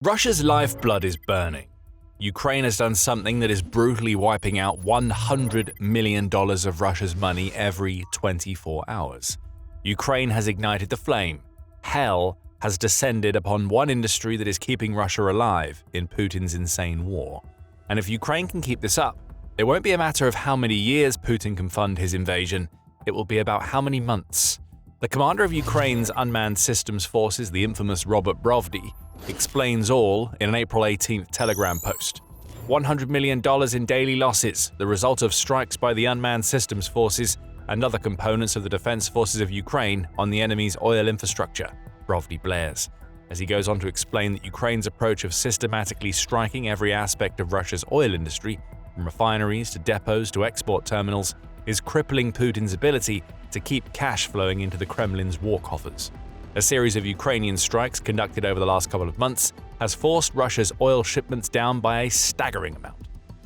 Russia's lifeblood is burning. Ukraine has done something that is brutally wiping out $100 million of Russia's money every 24 hours. Ukraine has ignited the flame. Hell has descended upon one industry that is keeping Russia alive in Putin's insane war. And if Ukraine can keep this up, it won't be a matter of how many years Putin can fund his invasion, it will be about how many months. The commander of Ukraine's unmanned systems forces, the infamous Robert Brovdy, explains all in an April 18th Telegram post. $100 million in daily losses, the result of strikes by the unmanned systems forces and other components of the defense forces of Ukraine on the enemy's oil infrastructure, Brovdy blares, as he goes on to explain that Ukraine's approach of systematically striking every aspect of Russia's oil industry, from refineries to depots to export terminals, is crippling Putin's ability to keep cash flowing into the Kremlin's war coffers. A series of Ukrainian strikes conducted over the last couple of months has forced Russia's oil shipments down by a staggering amount.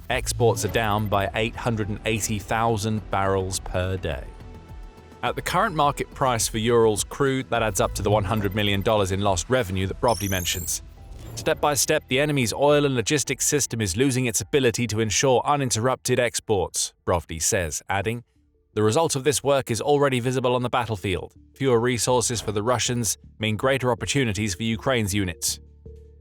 Exports are down by 880,000 barrels per day. At the current market price for Urals crude, that adds up to the $100 million in lost revenue that Brovdy mentions. Step by step, the enemy's oil and logistics system is losing its ability to ensure uninterrupted exports, Brovdy says, adding, "The result of this work is already visible on the battlefield. Fewer resources for the Russians mean greater opportunities for Ukraine's units."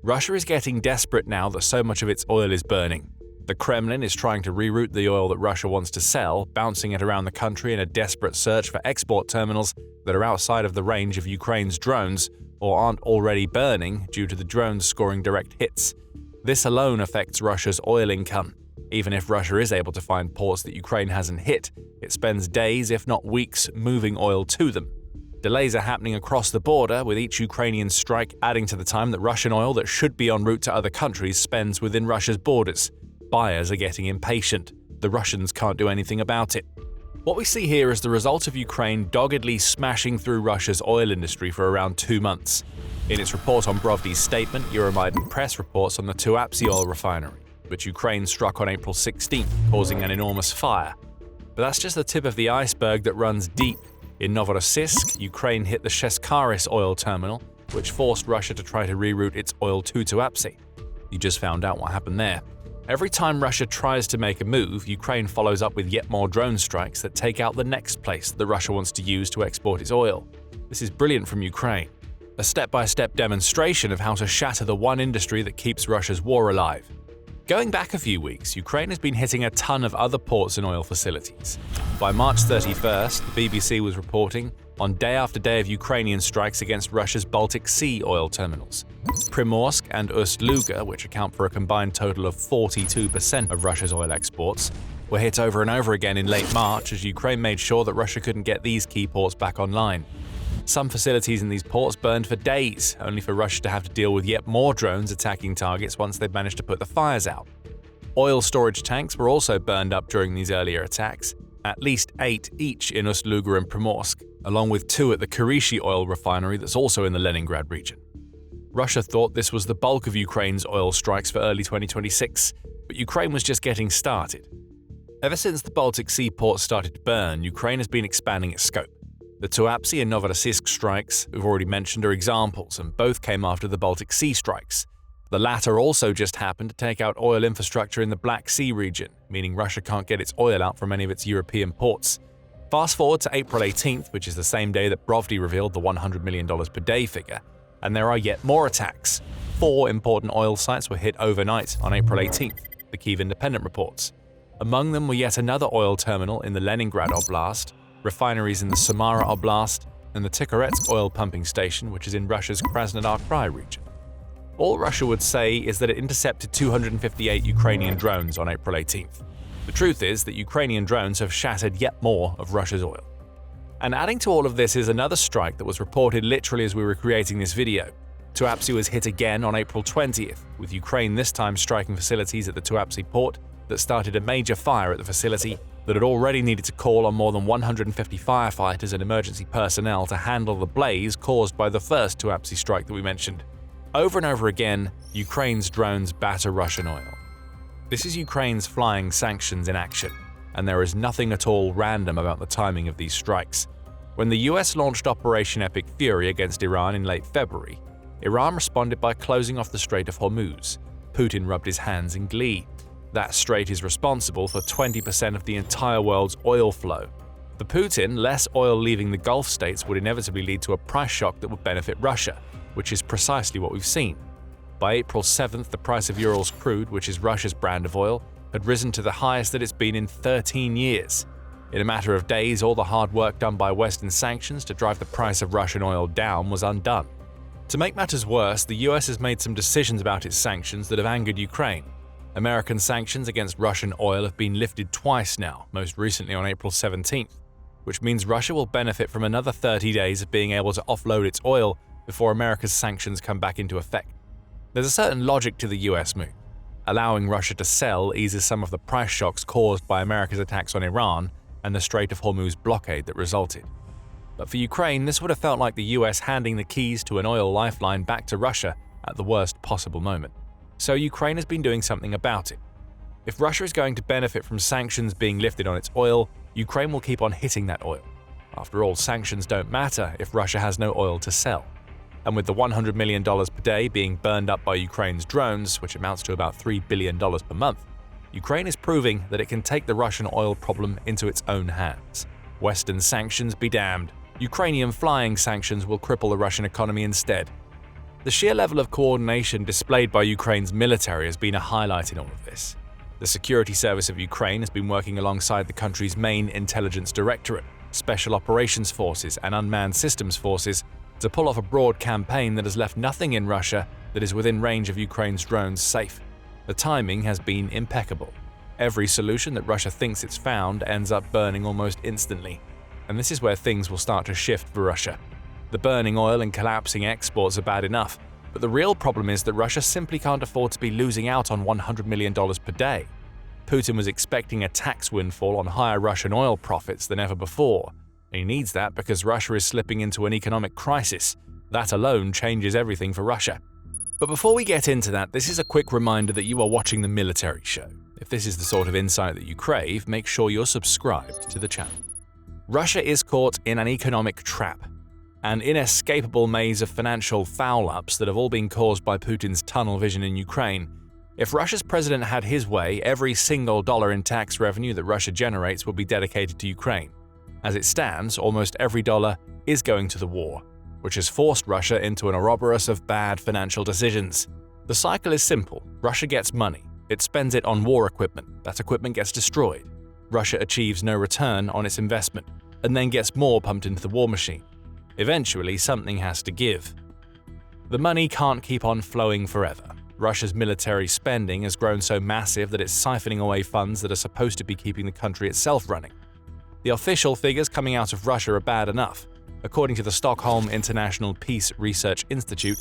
Russia is getting desperate now that so much of its oil is burning. The Kremlin is trying to reroute the oil that Russia wants to sell, bouncing it around the country in a desperate search for export terminals that are outside of the range of Ukraine's drones or aren't already burning due to the drones scoring direct hits. This alone affects Russia's oil income. Even if Russia is able to find ports that Ukraine hasn't hit, it spends days, if not weeks, moving oil to them. Delays are happening across the border, with each Ukrainian strike adding to the time that Russian oil that should be en route to other countries spends within Russia's borders. Buyers are getting impatient. The Russians can't do anything about it. What we see here is the result of Ukraine doggedly smashing through Russia's oil industry for around 2 months. In its report on Brovdy's statement, Euromaidan Press reports on the Tuapse oil refinery, which Ukraine struck on April 16th, causing an enormous fire. But that's just the tip of the iceberg that runs deep. In Novorossiysk, Ukraine hit the Sheskaris oil terminal, which forced Russia to try to reroute its oil to Tuapse. You just found out what happened there. Every time Russia tries to make a move, Ukraine follows up with yet more drone strikes that take out the next place that Russia wants to use to export its oil. This is brilliant from Ukraine. A step-by-step demonstration of how to shatter the one industry that keeps Russia's war alive. Going back a few weeks, Ukraine has been hitting a ton of other ports and oil facilities. By March 31st, the BBC was reporting on day after day of Ukrainian strikes against Russia's Baltic Sea oil terminals. Primorsk and Ust-Luga, which account for a combined total of 42% of Russia's oil exports, were hit over and over again in late March as Ukraine made sure that Russia couldn't get these key ports back online. Some facilities in these ports burned for days, only for Russia to have to deal with yet more drones attacking targets once they'd managed to put the fires out. Oil storage tanks were also burned up during these earlier attacks, at least 8 each in Ust-Luga and Primorsk, along with 2 at the Kurishi oil refinery that's also in the Leningrad region. Russia thought this was the bulk of Ukraine's oil strikes for early 2026, but Ukraine was just getting started. Ever since the Baltic Sea ports started to burn, Ukraine has been expanding its scope. The Tuapse and Novorossiysk strikes, we've already mentioned, are examples, and both came after the Baltic Sea strikes. The latter also just happened to take out oil infrastructure in the Black Sea region, meaning Russia can't get its oil out from any of its European ports. Fast forward to April 18th, which is the same day that Brovdy revealed the $100 million per day figure, and there are yet more attacks. 4 important oil sites were hit overnight on April 18th, the Kyiv Independent reports. Among them were yet another oil terminal in the Leningrad Oblast, refineries in the Samara Oblast, and the Tikhoretsk oil pumping station, which is in Russia's Krasnodar Krai region. All Russia would say is that it intercepted 258 Ukrainian drones on April 18th. The truth is that Ukrainian drones have shattered yet more of Russia's oil. And adding to all of this is another strike that was reported literally as we were creating this video. Tuapse was hit again on April 20th, with Ukraine this time striking facilities at the Tuapse port that started a major fire at the facility that had already needed to call on more than 150 firefighters and emergency personnel to handle the blaze caused by the first Tuapse strike that we mentioned. Over and over again, Ukraine's drones batter Russian oil. This is Ukraine's flying sanctions in action, and there is nothing at all random about the timing of these strikes. When the US launched Operation Epic Fury against Iran in late February, Iran responded by closing off the Strait of Hormuz. Putin rubbed his hands in glee. That strait is responsible for 20% of the entire world's oil flow. For Putin, less oil leaving the Gulf states would inevitably lead to a price shock that would benefit Russia, which is precisely what we've seen. By April 7th, the price of Urals crude, which is Russia's brand of oil, had risen to the highest that it's been in 13 years. In a matter of days, all the hard work done by Western sanctions to drive the price of Russian oil down was undone. To make matters worse, the US has made some decisions about its sanctions that have angered Ukraine. American sanctions against Russian oil have been lifted twice now, most recently on April 17th, which means Russia will benefit from another 30 days of being able to offload its oil before America's sanctions come back into effect. There's a certain logic to the US move. Allowing Russia to sell eases some of the price shocks caused by America's attacks on Iran and the Strait of Hormuz blockade that resulted. But for Ukraine, this would have felt like the US handing the keys to an oil lifeline back to Russia at the worst possible moment. So Ukraine has been doing something about it. If Russia is going to benefit from sanctions being lifted on its oil, Ukraine will keep on hitting that oil. After all, sanctions don't matter if Russia has no oil to sell. And with the $100 million per day being burned up by Ukraine's drones, which amounts to about $3 billion per month, Ukraine is proving that it can take the Russian oil problem into its own hands. Western sanctions be damned. Ukrainian flying sanctions will cripple the Russian economy instead. The sheer level of coordination displayed by Ukraine's military has been a highlight in all of this. The Security Service of Ukraine has been working alongside the country's main intelligence directorate, Special Operations Forces, and Unmanned Systems Forces to pull off a broad campaign that has left nothing in Russia that is within range of Ukraine's drones safe. The timing has been impeccable. Every solution that Russia thinks it's found ends up burning almost instantly. And this is where things will start to shift for Russia. The burning oil and collapsing exports are bad enough, but the real problem is that Russia simply can't afford to be losing out on $100 million per day. Putin was expecting a tax windfall on higher Russian oil profits than ever before. And he needs that because Russia is slipping into an economic crisis. That alone changes everything for Russia. But before we get into that, this is a quick reminder that you are watching The Military Show. If this is the sort of insight that you crave, make sure you're subscribed to the channel. Russia is caught in an economic trap, an inescapable maze of financial foul-ups that have all been caused by Putin's tunnel vision in Ukraine. If Russia's president had his way, every single dollar in tax revenue that Russia generates would be dedicated to Ukraine. As it stands, almost every dollar is going to the war, which has forced Russia into an Ouroboros of bad financial decisions. The cycle is simple. Russia gets money. It spends it on war equipment. That equipment gets destroyed. Russia achieves no return on its investment, and then gets more pumped into the war machine. Eventually, something has to give. The money can't keep on flowing forever. Russia's military spending has grown so massive that it's siphoning away funds that are supposed to be keeping the country itself running. The official figures coming out of Russia are bad enough. According to the Stockholm International Peace Research Institute,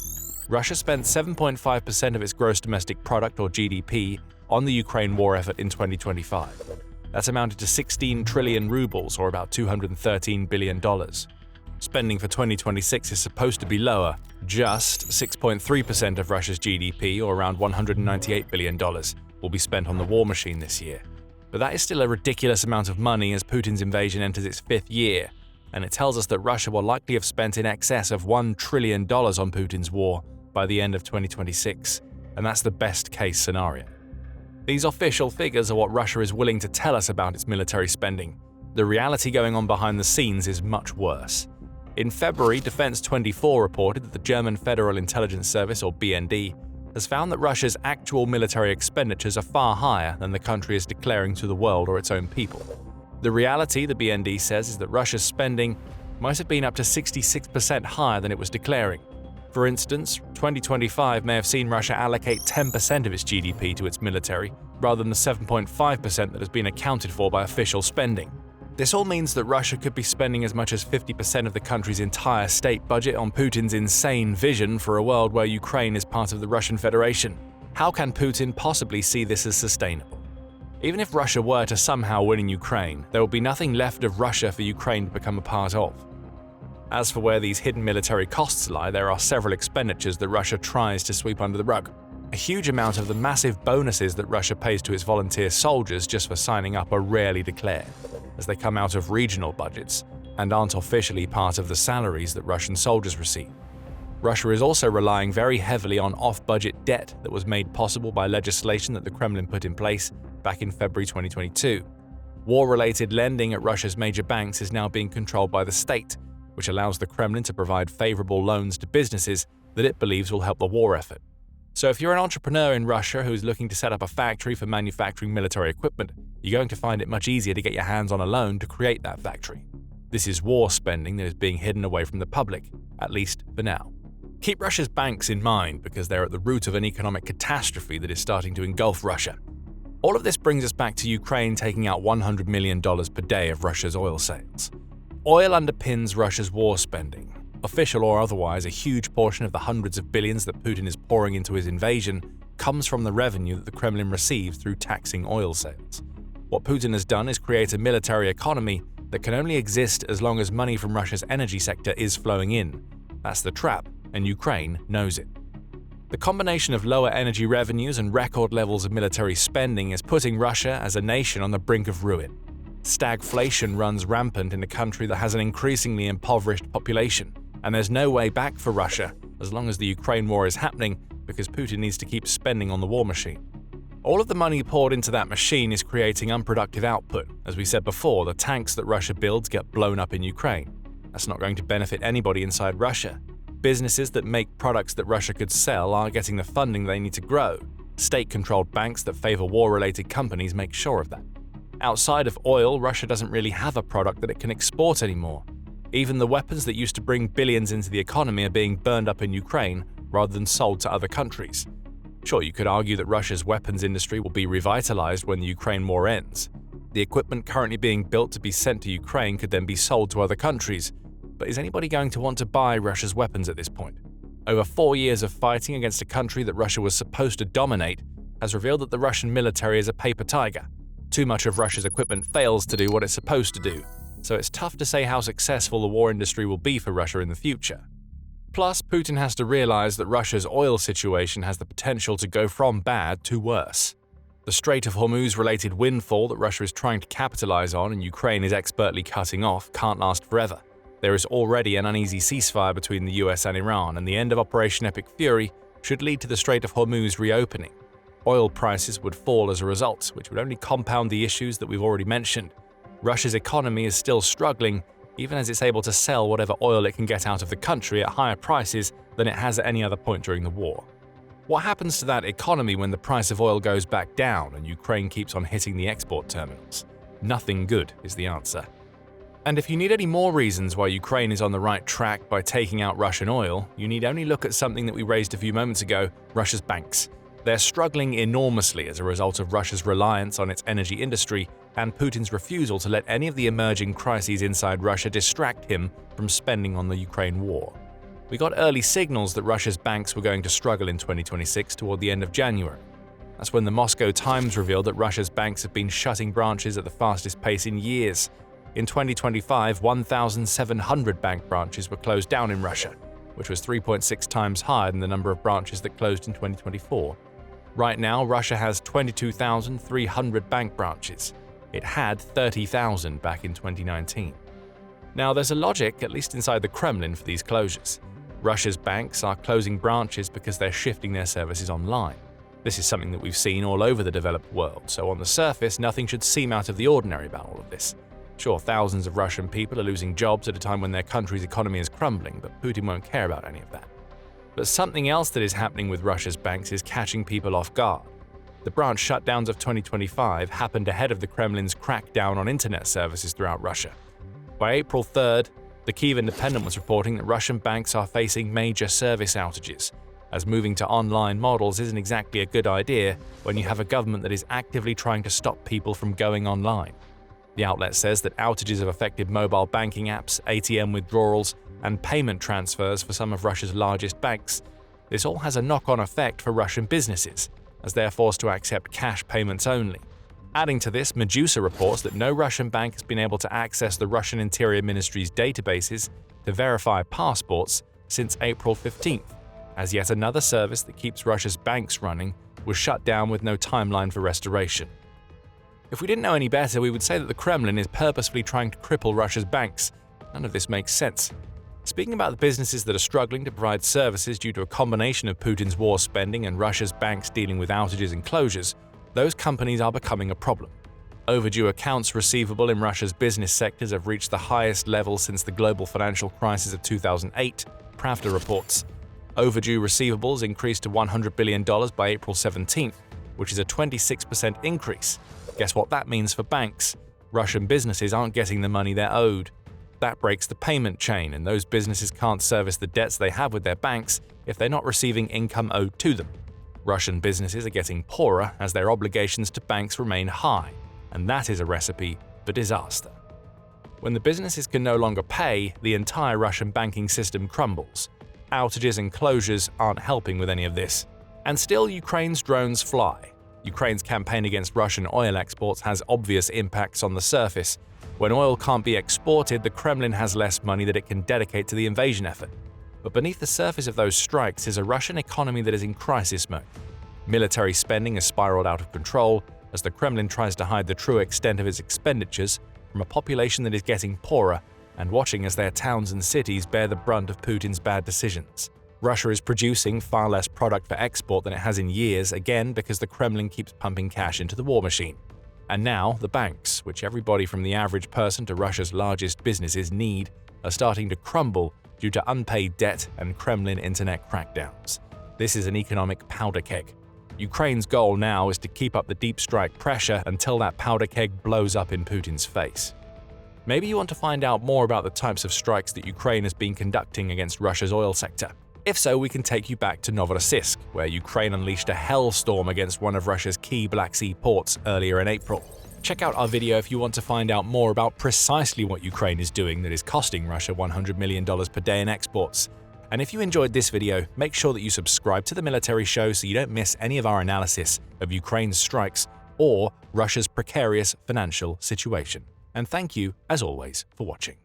Russia spent 7.5% of its gross domestic product, or GDP, on the Ukraine war effort in 2025. That's amounted to 16 trillion rubles, or about $213 billion. Spending for 2026 is supposed to be lower. Just 6.3% of Russia's GDP, or around $198 billion, will be spent on the war machine this year. But that is still a ridiculous amount of money as Putin's invasion enters its fifth year, and it tells us that Russia will likely have spent in excess of $1 trillion on Putin's war by the end of 2026, and that's the best-case scenario. These official figures are what Russia is willing to tell us about its military spending. The reality going on behind the scenes is much worse. In February, Defense 24 reported that the German Federal Intelligence Service, or BND, has found that Russia's actual military expenditures are far higher than the country is declaring to the world or its own people. The reality, the BND says, is that Russia's spending might have been up to 66% higher than it was declaring. For instance, 2025 may have seen Russia allocate 10% of its GDP to its military, rather than the 7.5% that has been accounted for by official spending. This all means that Russia could be spending as much as 50% of the country's entire state budget on Putin's insane vision for a world where Ukraine is part of the Russian Federation. How can Putin possibly see this as sustainable? Even if Russia were to somehow win in Ukraine, there will be nothing left of Russia for Ukraine to become a part of. As for where these hidden military costs lie, there are several expenditures that Russia tries to sweep under the rug. A huge amount of the massive bonuses that Russia pays to its volunteer soldiers just for signing up are rarely declared, as they come out of regional budgets and aren't officially part of the salaries that Russian soldiers receive. Russia is also relying very heavily on off-budget debt that was made possible by legislation that the Kremlin put in place back in February 2022. War-related lending at Russia's major banks is now being controlled by the state, which allows the Kremlin to provide favorable loans to businesses that it believes will help the war effort. So if you're an entrepreneur in Russia who's looking to set up a factory for manufacturing military equipment, you're going to find it much easier to get your hands on a loan to create that factory. This is war spending that is being hidden away from the public, at least for now. Keep Russia's banks in mind because they're at the root of an economic catastrophe that is starting to engulf Russia. All of this brings us back to Ukraine taking out $100 million per day of Russia's oil sales. Oil underpins Russia's war spending. Official or otherwise, a huge portion of the hundreds of billions that Putin is pouring into his invasion comes from the revenue that the Kremlin receives through taxing oil sales. What Putin has done is create a military economy that can only exist as long as money from Russia's energy sector is flowing in. That's the trap, and Ukraine knows it. The combination of lower energy revenues and record levels of military spending is putting Russia as a nation on the brink of ruin. Stagflation runs rampant in a country that has an increasingly impoverished population, and there's no way back for Russia as long as the Ukraine war is happening because Putin needs to keep spending on the war machine. All of the money poured into that machine is creating unproductive output. As we said before, the tanks that Russia builds get blown up in Ukraine. That's not going to benefit anybody inside Russia. Businesses that make products that Russia could sell aren't getting the funding they need to grow. State-controlled banks that favor war-related companies make sure of that. Outside of oil, Russia doesn't really have a product that it can export anymore. Even the weapons that used to bring billions into the economy are being burned up in Ukraine rather than sold to other countries. Sure, you could argue that Russia's weapons industry will be revitalized when the Ukraine war ends. The equipment currently being built to be sent to Ukraine could then be sold to other countries. But is anybody going to want to buy Russia's weapons at this point? Over 4 years of fighting against a country that Russia was supposed to dominate has revealed that the Russian military is a paper tiger. Too much of Russia's equipment fails to do what it's supposed to do, so it's tough to say how successful the war industry will be for Russia in the future. Plus, Putin has to realize that Russia's oil situation has the potential to go from bad to worse. The Strait of Hormuz-related windfall that Russia is trying to capitalize on and Ukraine is expertly cutting off can't last forever. There is already an uneasy ceasefire between the US and Iran, and the end of Operation Epic Fury should lead to the Strait of Hormuz reopening. Oil prices would fall as a result, which would only compound the issues that we've already mentioned. Russia's economy is still struggling, even as it's able to sell whatever oil it can get out of the country at higher prices than it has at any other point during the war. What happens to that economy when the price of oil goes back down and Ukraine keeps on hitting the export terminals? Nothing good is the answer. And if you need any more reasons why Ukraine is on the right track by taking out Russian oil, you need only look at something that we raised a few moments ago: Russia's banks. They're struggling enormously as a result of Russia's reliance on its energy industry and Putin's refusal to let any of the emerging crises inside Russia distract him from spending on the Ukraine war. We got early signals that Russia's banks were going to struggle in 2026 toward the end of January. That's when the Moscow Times revealed that Russia's banks have been shutting branches at the fastest pace in years. In 2025, 1,700 bank branches were closed down in Russia, which was 3.6 times higher than the number of branches that closed in 2024. Right now, Russia has 22,300 bank branches. It had 30,000 back in 2019. Now, there's a logic, at least inside the Kremlin, for these closures. Russia's banks are closing branches because they're shifting their services online. This is something that we've seen all over the developed world, so on the surface, nothing should seem out of the ordinary about all of this. Sure, thousands of Russian people are losing jobs at a time when their country's economy is crumbling, but Putin won't care about any of that. But something else that is happening with Russia's banks is catching people off guard. The branch shutdowns of 2025 happened ahead of the Kremlin's crackdown on internet services throughout Russia. By April 3rd, the Kyiv Independent was reporting that Russian banks are facing major service outages, as moving to online models isn't exactly a good idea when you have a government that is actively trying to stop people from going online. The outlet says that outages have affected mobile banking apps, ATM withdrawals, and payment transfers for some of Russia's largest banks. This all has a knock-on effect for Russian businesses, as they are forced to accept cash payments only. Adding to this, Medusa reports that no Russian bank has been able to access the Russian Interior Ministry's databases to verify passports since April 15th, as yet another service that keeps Russia's banks running was shut down with no timeline for restoration. If we didn't know any better, we would say that the Kremlin is purposefully trying to cripple Russia's banks. None of this makes sense. Speaking about the businesses that are struggling to provide services due to a combination of Putin's war spending and Russia's banks dealing with outages and closures, those companies are becoming a problem. Overdue accounts receivable in Russia's business sectors have reached the highest level since the global financial crisis of 2008, Pravda reports. Overdue receivables increased to $100 billion by April 17th, which is a 26% increase. Guess what that means for banks? Russian businesses aren't getting the money they're owed. That breaks the payment chain, and those businesses can't service the debts they have with their banks if they're not receiving income owed to them. Russian businesses are getting poorer as their obligations to banks remain high, and that is a recipe for disaster. When the businesses can no longer pay, the entire Russian banking system crumbles. Outages and closures aren't helping with any of this. And still, Ukraine's drones fly. Ukraine's campaign against Russian oil exports has obvious impacts on the surface. When oil can't be exported, the Kremlin has less money that it can dedicate to the invasion effort. But beneath the surface of those strikes is a Russian economy that is in crisis mode. Military spending has spiraled out of control as the Kremlin tries to hide the true extent of its expenditures from a population that is getting poorer and watching as their towns and cities bear the brunt of Putin's bad decisions. Russia is producing far less product for export than it has in years, again because the Kremlin keeps pumping cash into the war machine. And now, the banks, which everybody from the average person to Russia's largest businesses need, are starting to crumble due to unpaid debt and Kremlin internet crackdowns. This is an economic powder keg. Ukraine's goal now is to keep up the deep strike pressure until that powder keg blows up in Putin's face. Maybe you want to find out more about the types of strikes that Ukraine has been conducting against Russia's oil sector. If so, we can take you back to Novorossiysk, where Ukraine unleashed a hellstorm against one of Russia's key Black Sea ports earlier in April. Check out our video if you want to find out more about precisely what Ukraine is doing that is costing Russia $100 million per day in exports. And if you enjoyed this video, make sure that you subscribe to the Military Show so you don't miss any of our analysis of Ukraine's strikes or Russia's precarious financial situation. And thank you, as always, for watching.